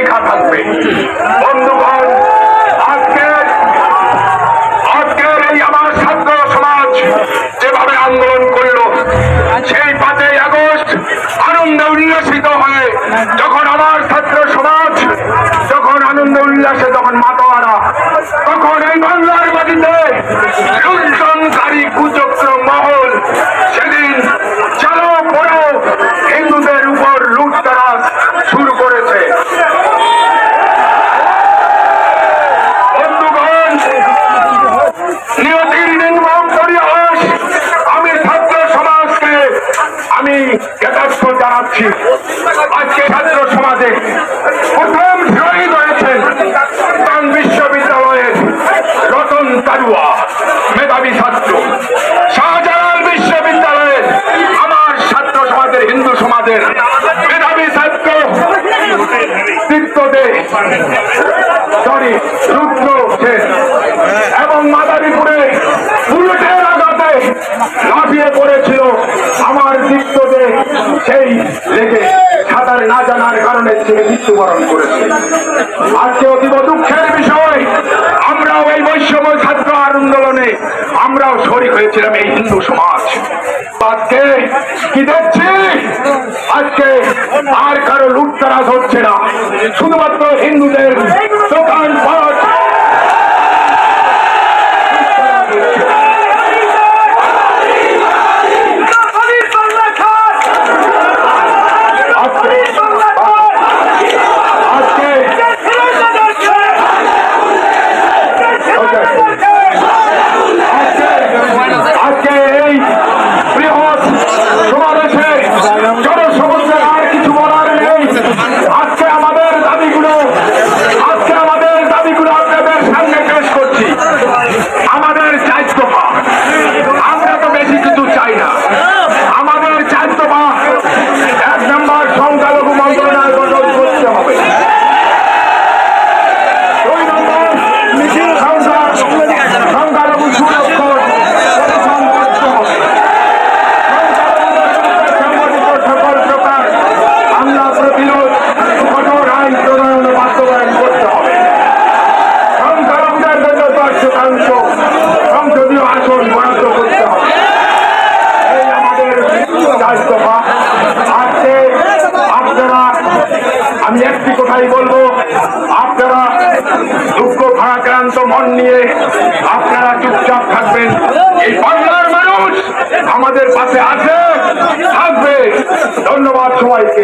লেখা থাকবে। বন্ধুগণ, আজকের এই আমার ছাত্র সমাজ যেভাবে আন্দোলন করলো, সেই 5ই আগস্ট আনন্দে উল্লাসিত হয়ে যখন আমার ছাত্র সমাজ যখন আনন্দ উল্লাসে যখন মাতোয়ারা, তখন এই বাংলার মাটিতে লুণ্ঠনকারী কুচক্র মহল সেদিন চালো পড়ো হিন্দুদের উপর লুটতরাজ শুরু করেছে। বন্ধুগণ, নিয়তির নির্মম পরিহাস আমি ছাত্র সমাজকে আমি যথার্থ জানাচ্ছি। আজকে ছাত্র সমাজে প্রথম শহীদ হয়েছেন বিশ্ববিদ্যালয়ের রতন তারুয়া, মেধাবী ছাত্র। শাহজালাল বিশ্ববিদ্যালয়ের আমার ছাত্র সমাজের হিন্দু সমাজের মেধাবী ছাত্র রুদ্র সেন এবং মাদারীপুরে বুলেটের আঘাতে লাফিয়ে পড়েছিল আমার চিত্তদে, সেই লেগে সাঁতার না জানার কারণে সে মৃত্যুবরণ করেছে। আজকে অতীব দুঃখের বিষয়, আমরাও এই বৈষম্য ছাত্র আন্দোলনে আমরাও শরীক হয়েছিলাম এই হিন্দু সমাজ। আজকে কি দেখছি, আজকে আর কারো লুটতরাজ হচ্ছে না, শুধুমাত্র হিন্দুদের দোকানপাট আমি একটি কথাই বলবো, আপনারা দুঃখ ভারাক্রান্ত মন নিয়ে আপনারা চুপচাপ থাকবেন। এই বাংলার মানুষ আমাদের পাশে আছে, থাকবে। ধন্যবাদ সবাইকে।